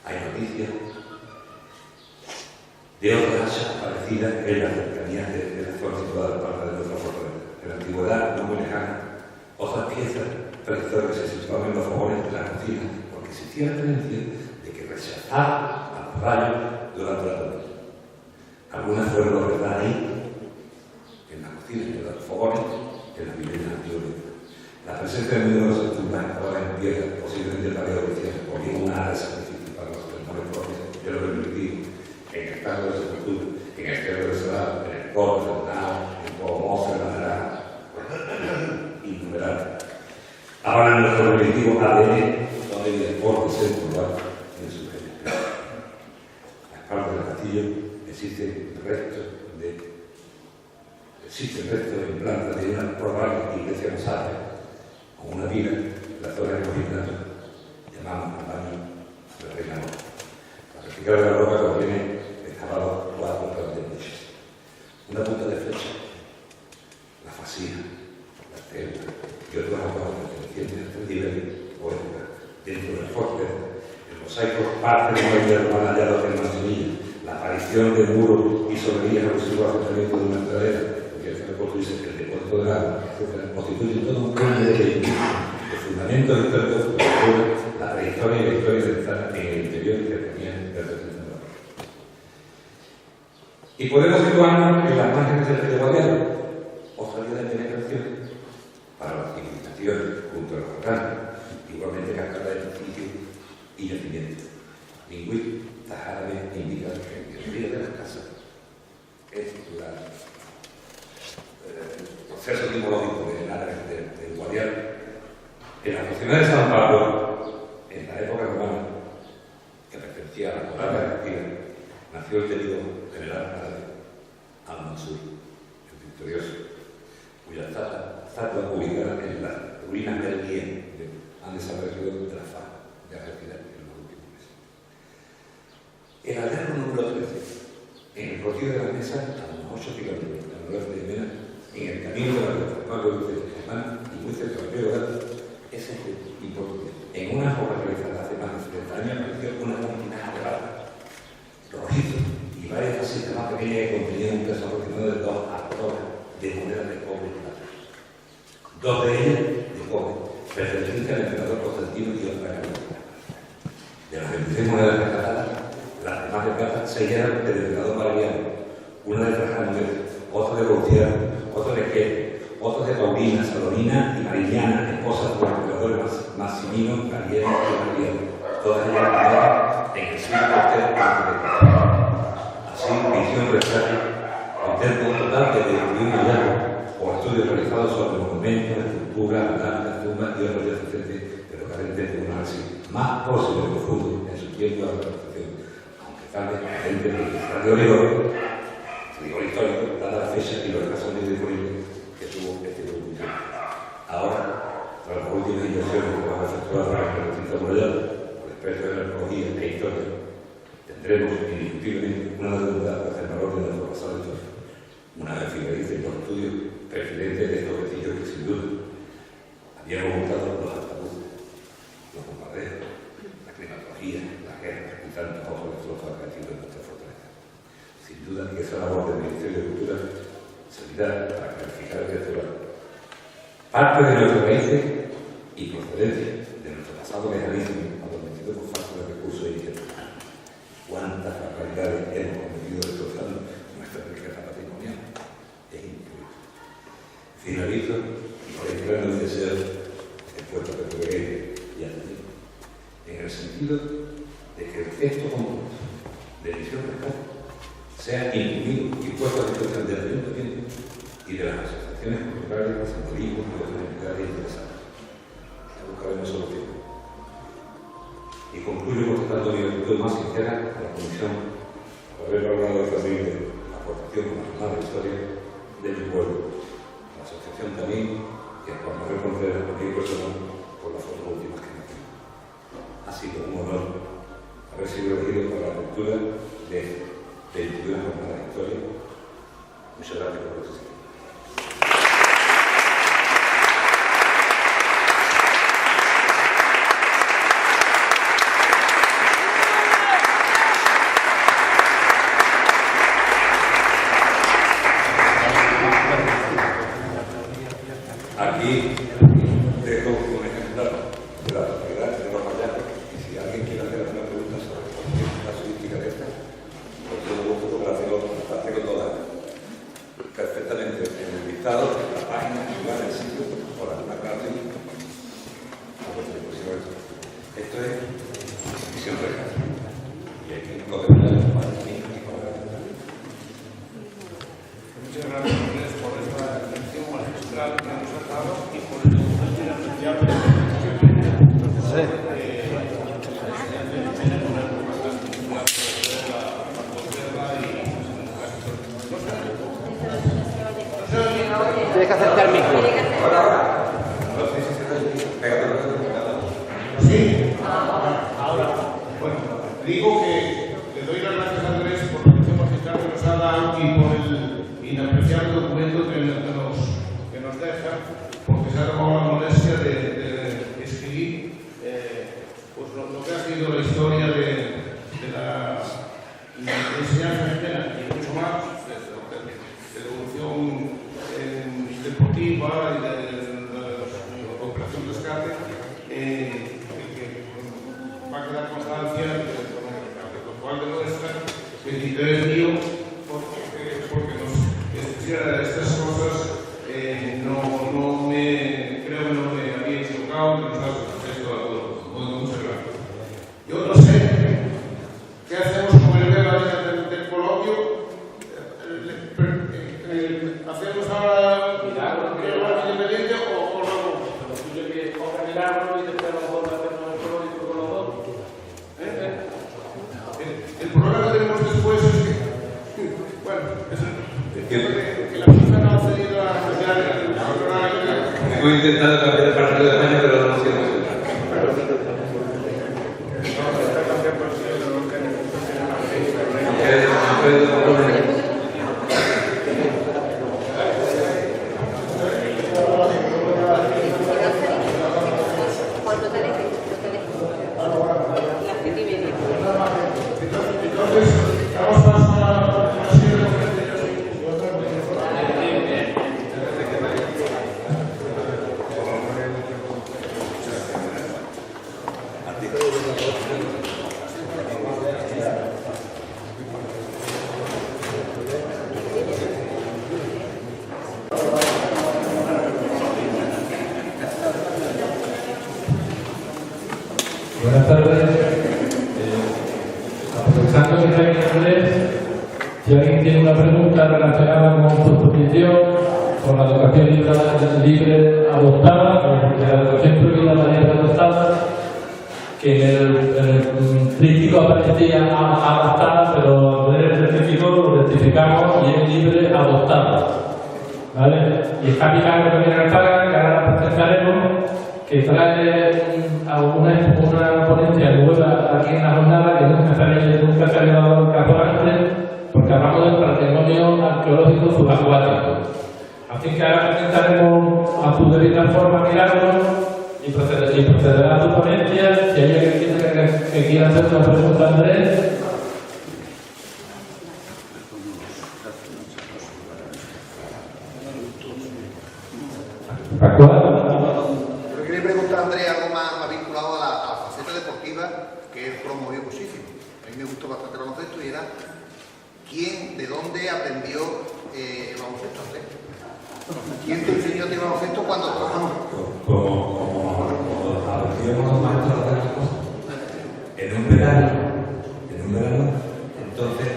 Hay noticias de otras hachas aparecidas en las cercanías de la zona situada en parte de nuestra fortaleza. En la antigüedad, no muy lejana, otras piezas prehistóricas se situaban en los fogones de la cocina, porque existía la creencia de que rechazaba a los rayos durante la tormenta. Algunas fueron logradas ahí, en la cocina, en los fogones, en las viviendas antiguas. La presencia de numerosas tumbas excavadas en piedra, posiblemente paleolíticas, o bien una área sacrificial para los temores propios de lo permitido, en el estado de sepultura, en el estero de Salado, en el Coro, en el Nao, en Pomosa, en la Naranja, innumerables. Ahora nuestro primitivo ADN todavía por ser probado en su genética. A la espalda del castillo existen restos en planta de una probable iglesia mosaica, con una pila, la zona de movimiento, llamamos al baño del Reina Nora. La réplica de la roca contiene excavados 4 grandes nichos. Una punta de flecha, la fascia, la estela y otros acabados pertenecientes a este nivel o época. Dentro del fuerte, el mosaico parte de una idea romana hallada en Manzanilla, la aparición de muros y solerías alusivos al tratamiento de una entradera, dice que el depósito del agua, etc., constituye todo un cambio de fundamentos históricos, la prehistoria y la historia centrada en el interior y cercanía del representante. Y podemos situarnos en las márgenes del río Guadiaro, otra vía de penetración para las civilizaciones junto a los volcanes, igualmente cascada de sitio y yacimientos. Ningún Tajárabe indica que el río de las casas es el proceso etimológico del Guadiaro. En la sociedad de San Pablo, en la época romana, que pertenecía a la Corona de Castilla, nació el tenido general árabe Al-Mansur, el victorioso, cuya estatua ubicada en las ruinas del Guía han desaparecido de la faz de Argentina en los últimos meses. El aldeano número 13, en el Rocío de la Mesa, a unos 8 kilómetros al noreste de Mena, en el camino de la Pablo de Germán y muy cerca del río Gato, es importante. En una obra realizada hace más de 30 años apareció una lámina de barro rojizo y varias casitas más pequeñas que contenían un peso aproximado de 2 actores de moneda de cobre y plata. 2 de ellas de cobre, pertenecientes al emperador Constantino y otra carta. De las 26 monedas rescatadas, las demás de plata se eran del emperador Valeriano, una de Trajano, otra de Gautier, otra de Quete, otros de Paulina, Salomina y Mariñana, esposas de los emperadores Massimino, Galieno y Mariano, todas ellas ganadas en el siglo III a.C. Así, visión rechaza contempla un total de 21 hallazgos o estudios realizados sobre monumentos, estructuras, plantas, tumbas y otros yacimientos, pero carentes de un análisis más próximo y profundo en su tiempo de representación, aunque tarde carente de rigor histórico, dada la fecha y los casos disponibles que tuvo este documento. Ahora, tras las últimas inversiones que van a efectuar en el recinto murallado por expertos en arqueología e historia, tendremos indiscutiblemente una deuda para hacer valor de nuestro pasado histórico. Una vez finalice los estudios preferentes de estos vestigios que sin duda habían ocultado los ataúdes, los bombardeos, la climatología, las guerras y tantos otros destrozos arcaicos de nuestra fortaleza. Sin duda que esa labor del Ministerio de Cultura servirá para clarificar el territorio. Parte de nuestras raíces y procedencia de nuestro pasado lejanísimo, adormecido por falta de recursos y tiempo. Cuántas barbaridades hemos cometido destrozando nuestra riqueza patrimonial. Es increíble. Finalizo reiterando mi deseo de puesto que tuve y atendido, en el sentido de que el texto común de edición rescate sea incluido y puesto a disposición del ayuntamiento y de las asociaciones culturales, los simbolismos y otras entidades interesadas. Ya buscaremos solución. Y concluyo mostrando mi gratitud más sincera a la Comisión por haber logrado recibir la aportación nacional de historia de mi pueblo, a la asociación también y a Juan Manuel Contreras, a mi personal, por las fotos últimas que me hacen. Ha sido un honor haber sido elegido para la lectura de 21 jornadas de historia. Muchas gracias por la atención. Aquí dejo un ejemplar de la propiedad de los hallazgos y si alguien quiere hacer alguna pregunta sobre la casuística de esta, por todo gusto para hacerlo todas perfectamente en el listado, en la página, en el sitio, por alguna clase. Esto es visión real. Y hay que cogerla para mí y para Muchas gracias por esta lección magistral que nos ha dado y por el apreciable Tienes que acercar el micro. Sí. Ahora. Bueno, digo que le doy las gracias a Andrés por la lección magistral que nos ha dado y por el inapreciable documento que nos deja, porque se ha tomado la molestia de escribir pues lo que ha sido la historia de la enseñanza mexicana y mucho más, de la evolución deportiva y de la operación rescate, que va a quedar constancia, lo cual demuestra que el interés mío porque nos expusiera estas cosas no me creo que no me había equivocado, que nos ha hecho algo. Muchas gracias. Yo no sé qué hacemos con el tema del coloquio. ¿Hacemos ahora milagro independiente o no? Lo suyo es que ponga milagro y después a lo mejor hacemos el crónico con los dos. El problema que tenemos después es que, bueno, que la FIFA no ha cedido a anunciar el programa. Estoy intentando cambiar el partido de España, pero no lo siento. Buenas tardes. Aprovechando que está aquí Andrés, si alguien tiene una pregunta relacionada con su exposición, con la educación libre adoptada, de la educación prohibida libre adoptada, que en el tríptico aparecía adoptada, pero Andrés lo rectificamos y es libre adoptada. ¿Vale? Y está Milagro también en el paga, que ahora la presentaremos, que trae una ponencia nueva aquí en la jornada que nunca se había dado el caso antes, porque hablamos del patrimonio arqueológico subacuático. Así que ahora presentaremos a su debida forma Milagro y procederá a su ponencia. Si hay alguien que quiera hacer una pregunta a Andrés. Yo quería preguntar a Andrés algo más vinculado a la faceta deportiva que él promovió muchísimo. A mí me gustó bastante el baloncesto y era de dónde aprendió el baloncesto, Andrés. ¿Quién te enseñó el baloncesto cuando tocamos? Como aprendíamos los maestros a hacer las cosas. En un verano, entonces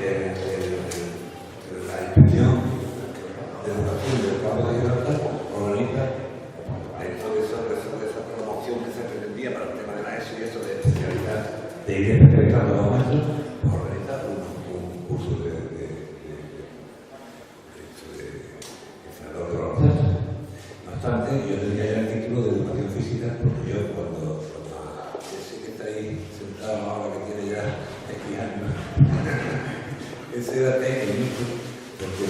la inspección de educación del campo de Gibraltar organiza dentro de esa promoción que se pretendía para el tema de la ESO y eso de especialidad, de ir especializando a los maestros, organiza un curso de entrenador de baloncesto. No obstante, yo tenía ya el título de educación física porque yo cuando ese que está ahí sentado ahora que tiene ya X años, ese era técnico porque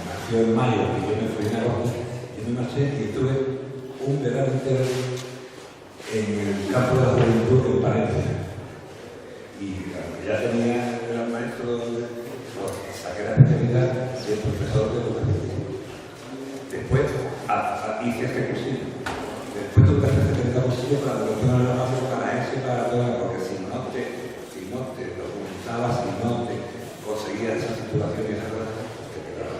nació en mayo y yo me fui en agosto y me marché y estuve un verano entero en el campo de la juventud en Palencia. Y claro, ya era maestro saqué la especialidad de profesor de educación física. Después hice este cursillo. Después tuve que hacer este cursillo para la educación de la base, para eso y para toda, porque si no te documentabas, si no te conseguías esa titulación y esas cosas, te quedaba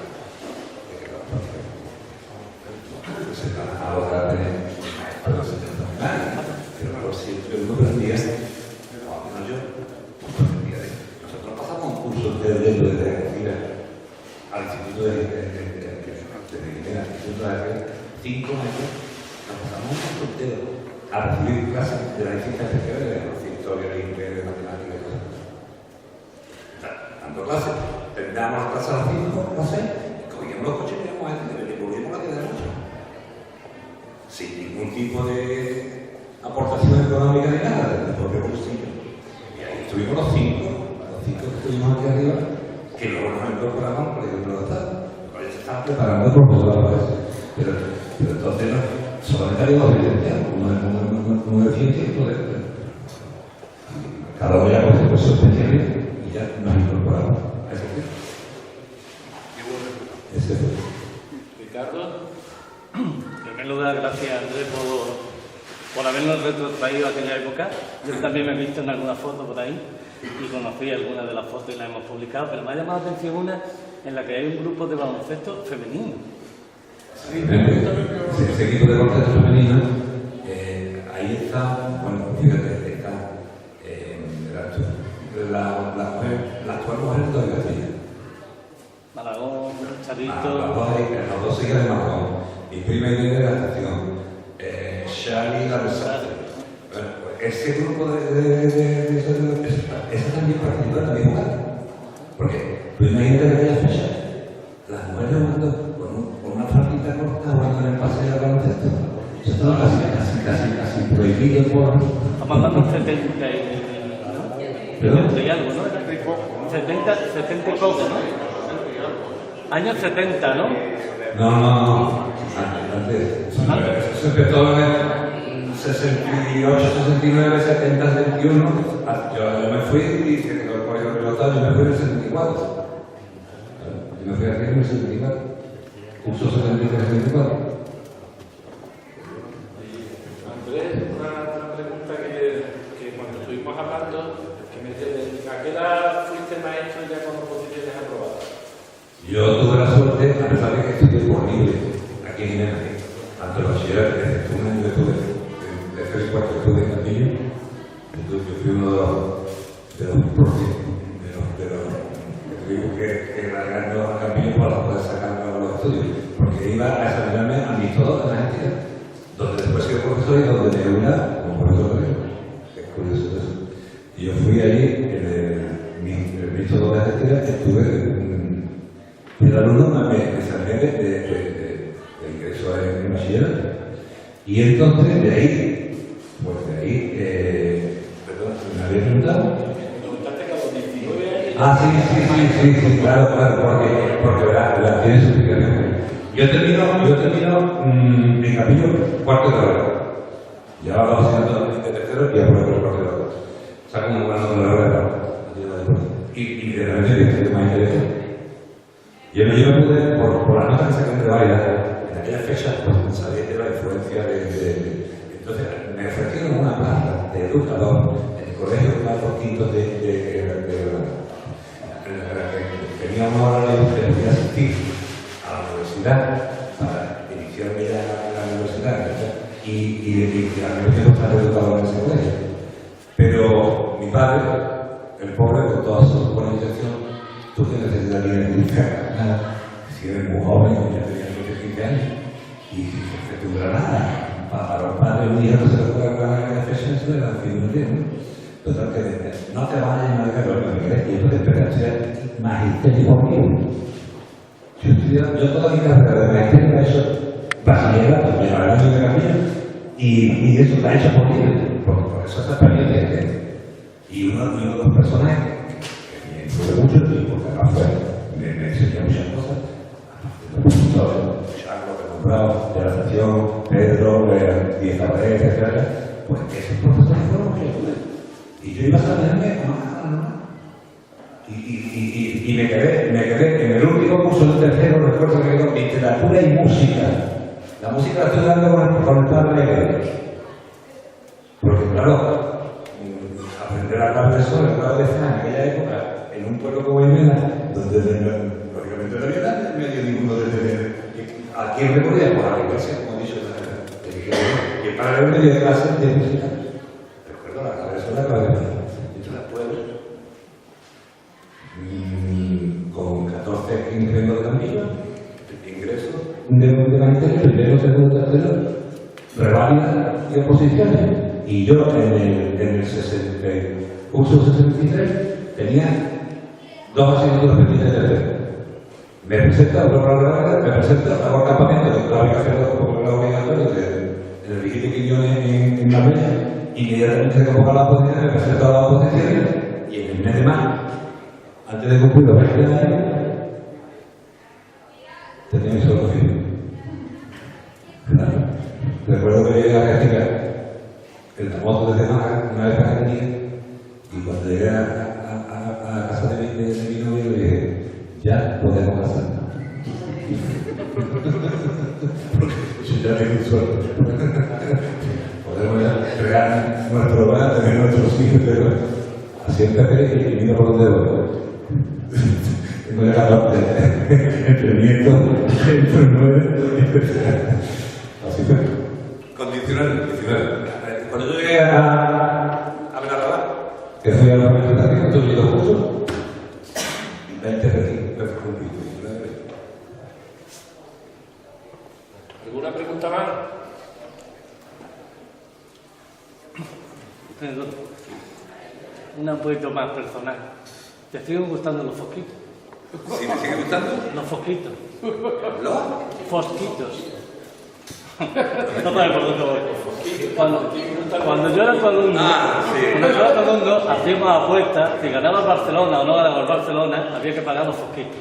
prácticamente. Entonces, ahora tenemos maestros de 70 años. Guinea, hace 5 años, nos pasamos un entero a recibir clases de las distintas especiales de historia, de inglés, de matemáticas y cosas. Dando clases, terminábamos las clases a las 5, no sé, cogíamos los coches y íbamos a entender y volvíamos a la de noche. Sin ningún tipo de aportación económica ni nada, del propio bolsillo. Y ahí estuvimos los cinco que estuvimos aquí arriba, que luego nos incorporamos por ejemplo de Estado. Ya se estaban preparando por nosotros. Pero entonces no, solamente había dos licenciados, uno de ciencia y otro de cada uno ya con su curso especial y ya nos incorporamos a ese tiempo. Ese fue. Ricardo, en primer lugar, gracias Andrés por habernos retrotraído a aquella época. Yo también me he visto en alguna foto por ahí y conocí algunas de las fotos y las hemos publicado, pero me ha llamado la atención una en la que hay un grupo de baloncesto femenino. Ese equipo de baloncesto femenino, ahí está, bueno, fíjate, está la actual mujer de Castilla. Malagón, Charito. Los dos siguen de Malagón. Mi prima Irene de la estación. Shari la Resarte. Bueno, pues ese grupo ese también participa, también juega. Porque tú imagínate que aquella fecha, las mujeres jugando con una faldita corta jugando en el paseo de baloncesto. Eso estaba casi prohibido por. Estamos hablando de 70 y algo, ¿no? 70 y poco, ¿no? Años 70, ¿no? No. Antes. Eso empezó en 68, 69, 70, 71. Yo me fui y se quedó el colegio pilotado, yo me fui en el 74. Yo me fui aquí en el 74. Curso 73-74. Andrés, una pregunta que cuando estuvimos hablando, ¿a qué edad fuiste maestro ya con oposiciones aprobadas? Yo tuve la suerte, a pesar de que estudié por libre aquí en Guinea, tanto el bachillerato, desde un año que tuve, de 3 y 4 estuve en Campillo, yo fui uno de los propios, de los que tuvimos que largarnos a Campillo para poder sacarnos a los estudios, porque iba a examinarme a mis todos en las entidades, donde después he sido profesor y donde me una como profesor de lengua. Es curioso eso. Y yo fui allí, en el ministro de las entidades, estuve el alumno me examiné de ingreso en bachillerato. Y entonces, de ahí, perdón, ¿me había preguntado? Comentaste que a los 19 años... Sí, claro, porque verá, tiene su explicación. Yo termino en Capillo cuarto de grado. Llevaba los asignaturas de tercero y aprovecho el cuarto de grado. Saco una buena nota de grado. Y de repente me más interesante. Yo me pude, por las notas que saqué entre varias, en aquella fecha, pues sabía que la influencia entonces, me ofrecieron una plaza de educador en el colegio Carlos V teníamos ahora la podía asistir a la universidad para iniciarme ya en la universidad y a mí me quiero estar educador en ese colegio. Pero mi padre, el pobre, con toda su organización, tú que necesitarías identificar nada, si eres muy joven, ya tenía 15 años, y que tuviera nada. Para los padres un día no se les puede pagar la fecha, eso era figurante, ¿no? Total, que no te vayas a marcar lo que quieres, y eso te espera ser magisterio conmigo. Yo toda mi carrera de magisterio la he hecho bachillerato, me la he de camino, y eso la he hecho por libre, por esa experiencia que tengo. Y uno de los personajes que me influyó mucho, y porque además me enseñó muchas cosas, los profesores, Charlo, que he comprado, de la estación, Pedro, Díaz Cabrera, etc. Pues esos profesores fueron muy ayudas. Y yo iba a examinarme y me quedé en el último curso del tercero, recuerdo que digo, literatura y música. La música la estoy dando con el padre Alegre. Porque claro, aprender a hablar de sol, el grado de escena en aquella época, en un pueblo como Guinea, donde lógicamente no había nada en medio ninguno de ¿a quién recurría? Pues a la iglesia, como he dicho, que para el medio de clases de música. Recuerdo la cabeza de la cabeza. Entonces, pueblos, con 14, 15 vengo de Campillo, de manifiesto, primero, segundo, tercero, reválida y oposiciones. Y yo en el curso 63 tenía 2 asignaturas pendientes de hacer. Me presenta una prueba, me presenta, hago el campamento, que claro, hay que hacerlo como lo obligatorio, en el Vigil que yo en la media, y inmediatamente se convoca la oposición, me presento a la oposición, y en el mes de mayo, antes de cumplir los 20 años, tenía mi solución. Claro. Recuerdo que llegué a la Cástica, en la moto de semana, una vez que tenía, y cuando llegué a casa de mi novio, le dije, ya podemos casarnos. Yo ya tengo suerte. Podemos ya crear nuestro hogar, tener nuestros hijos, pero así empecé y vino por donde voy. Tengo ya 14, entre nietos, entre 9, así fue. Condicional. Cuando yo llegué a Benarrabal, que fui a la universidad, tuve 2 cursos, 20 requisitos. ¿Alguna pregunta más? Una un poquito más personal. ¿Te siguen gustando los fosquitos? ¿Sí me sigue gustando? Los fosquitos. ¿Los? Fosquitos. No sabes por dónde voy. Cuando yo era columno, hacíamos apuestas, si ganaba el Barcelona o no ganaba el Barcelona, había que pagar los fosquitos.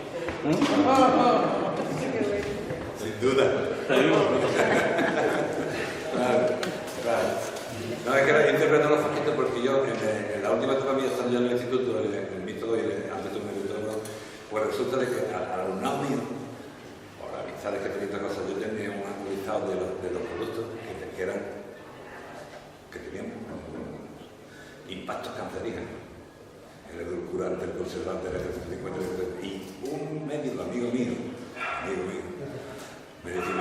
Sin duda. Te digo. Claro. No, es que era interpretar los fosquitos porque yo, en la última etapa mía, estando yo en el instituto, en el mito y antes tú me gustó, pues resulta de que al alumnado mío, por las amistades que tenía esta cosa, yo tenía un listado de los productos que tenían impactos cancerígenos, el edulcorante, el conservante, el F-50, y un médico amigo mío, me decía,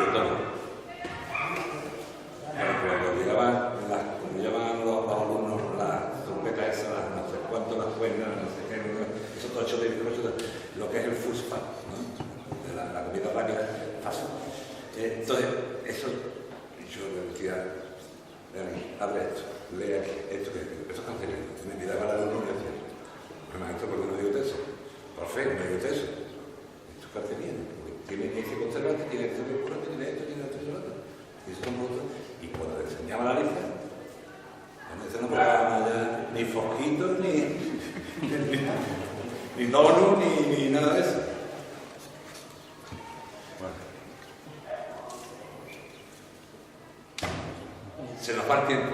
cuando llevaban los alumnos las trompetas esas, no sé cuánto, las cuernas, no sé qué, esos tochos de lo que es el fusfat, ¿no? De la comida rápida, fácil. Entonces, eso, yo le decía, abre esto, lee aquí, esto es cancerígeno. Me miraba al alumno y decía, maestro, ¿por qué no digo eso? Profe, no digo eso. Esto es cancerígeno. Tiene ese conservante, tiene este edulcorante, tiene esto, tiene esto, tiene esto. Y eso es otro. Y cuando le enseñaba la lista, no probaba ya ni fosquitos, ni donut, ni nada de eso. Bueno. Se nos va el tiempo.